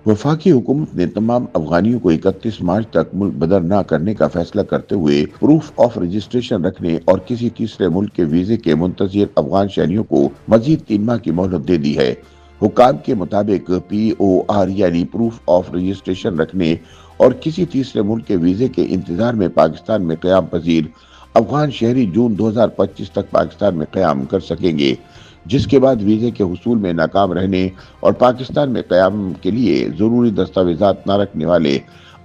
वफाकी हुकूमत ने तमाम अफगानियों को 31 मार्च तक मुल्क बदर न करने का फैसला करते हुए प्रूफ ऑफ रजिस्ट्रेशन रखने और किसी तीसरे मुल्क के वीजे के मुंतज़िर अफगान शहरियों को मजीद 3 माह की मोहलत दे दी है। हुक्काम के मुताबिक POR यानी प्रूफ ऑफ रजिस्ट्रेशन रखने और किसी तीसरे मुल्क के वीजे के इंतजार में पाकिस्तान में क़याम पजीर अफगान शहरी जून 2025 तक पाकिस्तान में क़याम कर सकेंगे, जिसके बाद वीजे के हुसूल में नाकाम रहने और पाकिस्तान में क़याम के लिए ज़रूरी दस्तावेज़ात न रखने वाले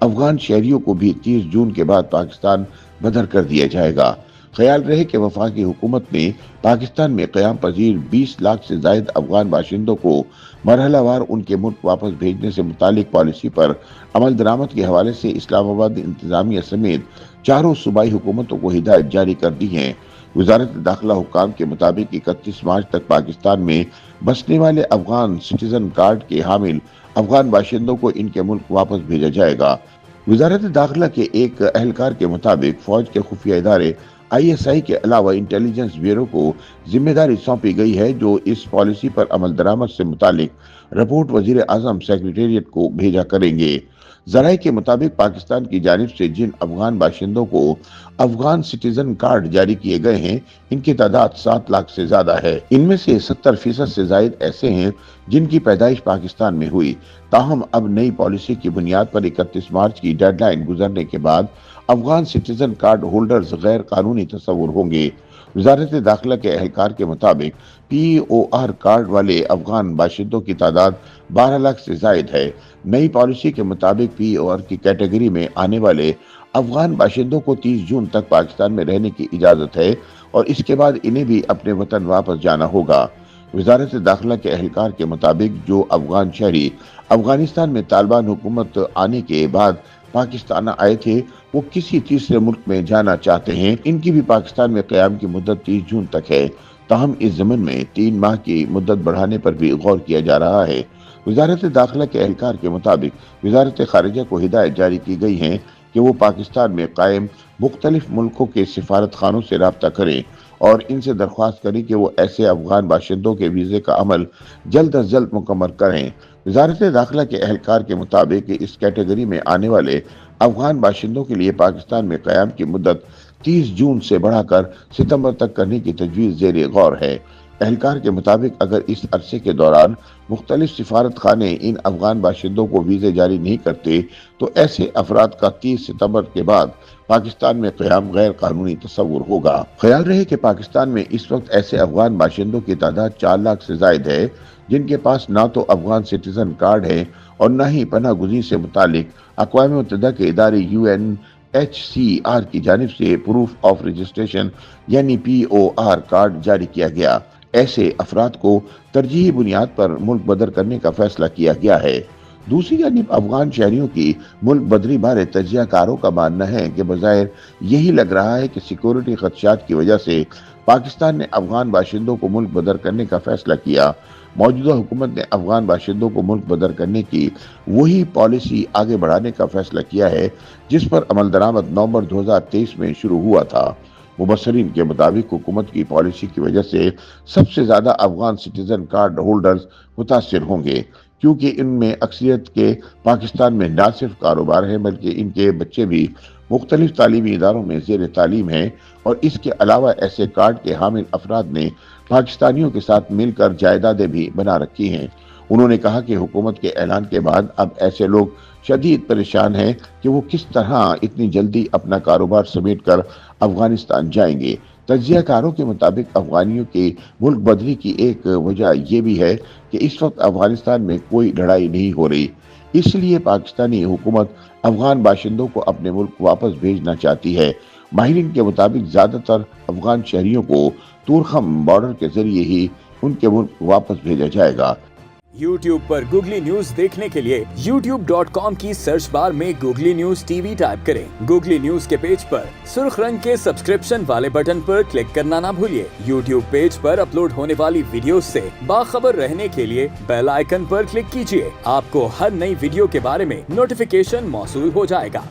अफगान शहरियों को भी 30 जून के बाद पाकिस्तान बदर कर दिया जाएगा। ख्याल रहे कि वफाकी हुकूमत ने पाकिस्तान में क़याम पजीर 20 लाख से ज़ायद अफगान बाशिंदों को मरहलावार उनके मुल्क वापस भेजने से मुतालिक पॉलिसी पर अमल दरामद के हवाले से इस्लामाबाद इंतज़ामिया समेत चारों सूबाई हुकूमतों को हिदायत जारी कर दी हैं। वज़ारत दाखिला हुक्काम के मुताबिक 31 मार्च तक पाकिस्तान में बसने वाले अफगान सिटीजन कार्ड के हामिल अफगान बाशिंदों को इनके मुल्क वापस भेजा जाएगा। वज़ारत दाखिला के एक अहलकार के मुताबिक फौज के खुफिया इदारे ISI के अलावा इंटेलिजेंस ब्यूरो को जिम्मेदारी सौंपी गई है, जो इस पॉलिसी पर अमल दरामद से मुतालिक रिपोर्ट वज़ीर आज़म सेक्रेटेरिएट को भेजा करेंगे। ज़राए के मुताबिक पाकिस्तान की जानिब से जिन अफगान बाशिंदों को अफगान सिटीजन कार्ड जारी किए गए हैं, इनकी तादाद 7 लाख से ज्यादा है। इनमें से 70% से जायद ऐसे हैं जिनकी पैदाइश पाकिस्तान में हुई। ताहम अब नई पॉलिसी की बुनियाद पर 31 मार्च की डेडलाइन गुजरने के बाद अफगान सिटीजन कार्ड होल्डर्स गैर कानूनी तस्वुर होंगे। वज़ारत दाखिला के अहलकार के मुताबिक POR कार्ड वाले अफगान बाशिंदों की तादाद 12 लाख से जायद है। नई पॉलिसी के मुताबिक POR की कैटेगरी में आने वाले अफगान बाशिंदों को 30 जून तक पाकिस्तान में रहने की इजाज़त है और इसके बाद इन्हें भी अपने वतन वापस जाना होगा। वज़ारत दाखिला के अहलकार के मुताबिक जो अफगान शहरी अफगानिस्तान में तालिबान हुकूमत आने के बाद पाकिस्तान आए थे, वो किसी तीसरे मुल्क में जाना चाहते हैं, इनकी भी पाकिस्तान में क़याम की मुद्दत 30 जून तक है। ताहम इस ज़मन में 3 माह की मुद्दत बढ़ाने पर भी गौर किया जा रहा है। वज़ारत दाखिला के अहलकार के मुताबिक वज़ारत ख़ारिजा को हिदायत जारी की गई है कि वो पाकिस्तान में कायम मुख्तलिफ मुल्कों के सिफारत खानों से राब्ता करें और इनसे दरख्वास्त करें कि वो ऐसे अफगान बाशिंदों के वीज़े का अमल जल्द अज जल्द मुकम्मल करें। वज़ारत दाखिला के अहलकार के मुताबिक इस कैटेगरी में आने वाले अफगान बाशिंदों के लिए पाकिस्तान में क़याम की मुद्दत 30 जून से बढ़ाकर सितंबर तक करने की तजवीज़ ज़ेर गौर है। अहलकार के मुताबिक अगर इस अरसे के दौरान मुख्तलिफ सिफारत खाने इन अफगान बाशिंदों को वीज़े जारी नहीं करते, तो ऐसे अफराद का 30 सितंबर के बाद पाकिस्तान में क़याम गैर कानूनी तस्वुर होगा। ख्याल रहे कि पाकिस्तान में इस वक्त ऐसे अफगान बाशिंदों की तादाद 4 लाख से जायद है जिनके पास ना तो अफगान सिटीजन कार्ड है और न ही पनाह गुज़ीर से मुतालिक अक़वाम मुत्तहिदा के इदारे UNHCR की जानिब से प्रूफ ऑफ रजिस्ट्रेशन यानी POR कार्ड जारी किया गया। ऐसे अफराद को तरजीही बुनियाद पर मुल्क बदर करने का फैसला किया गया है। दूसरी जानिब अफगान शहरियों की मुल्क बदरी बारे तजियाकारों का मानना है कि बज़ाहिर यही लग रहा है कि सिक्योरिटी खदशात की वजह से पाकिस्तान ने अफगान बाशिंदों को मुल्क बदर करने का फैसला किया। मौजूदा हुकूमत ने अफगान बाशिंदों को मुल्क बदर करने की वही पॉलिसी आगे बढ़ाने का फैसला किया है जिस पर अमल दरामद नवंबर 2023 में शुरू हुआ था। मुबस्सरीन के मुताबिक हुकूमत की पॉलिसी की वजह से सबसे ज़्यादा अफगान सिटीजन कार्ड होल्डर्स मुतासिर होंगे, क्योंकि इनमें अक्सरियत के पाकिस्तान में न सिर्फ कारोबार है बल्कि इनके बच्चे भी मुख्तलिफ तालीमी इदारों में ज़ेर तालीम हैं और इसके अलावा ऐसे कार्ड के हामिल अफराद ने पाकिस्तानियों के साथ मिलकर जायदादें भी बना रखी हैं। उन्होंने कहा कि हुकूमत के ऐलान के बाद अब ऐसे लोग शदीद परेशान हैं कि वो किस तरह इतनी जल्दी अपना कारोबार समेट कर अफगानिस्तान जाएंगे। तजियाकारों के मुताबिक अफगानियों की मुल्क बदरी की एक वजह यह भी है कि इस वक्त अफगानिस्तान में कोई लड़ाई नहीं हो रही, इसलिए पाकिस्तानी हुकूमत अफगान बाशिंदों को अपने मुल्क वापस भेजना चाहती है। माहिरीन के मुताबिक ज़्यादातर अफगान शहरियों को तुरखम बॉर्डर के जरिए ही उनके मुल्क वापस भेजा जाएगा। YouTube पर गूगली न्यूज देखने के लिए youtube.com की सर्च बार में गूगली न्यूज TV टाइप करें। गूगली न्यूज के पेज पर सुर्ख रंग के सब्सक्रिप्शन वाले बटन पर क्लिक करना ना भूलिए। YouTube पेज पर अपलोड होने वाली वीडियोस से बाखबर रहने के लिए बेल आइकन पर क्लिक कीजिए। आपको हर नई वीडियो के बारे में नोटिफिकेशन मौसूल हो जाएगा।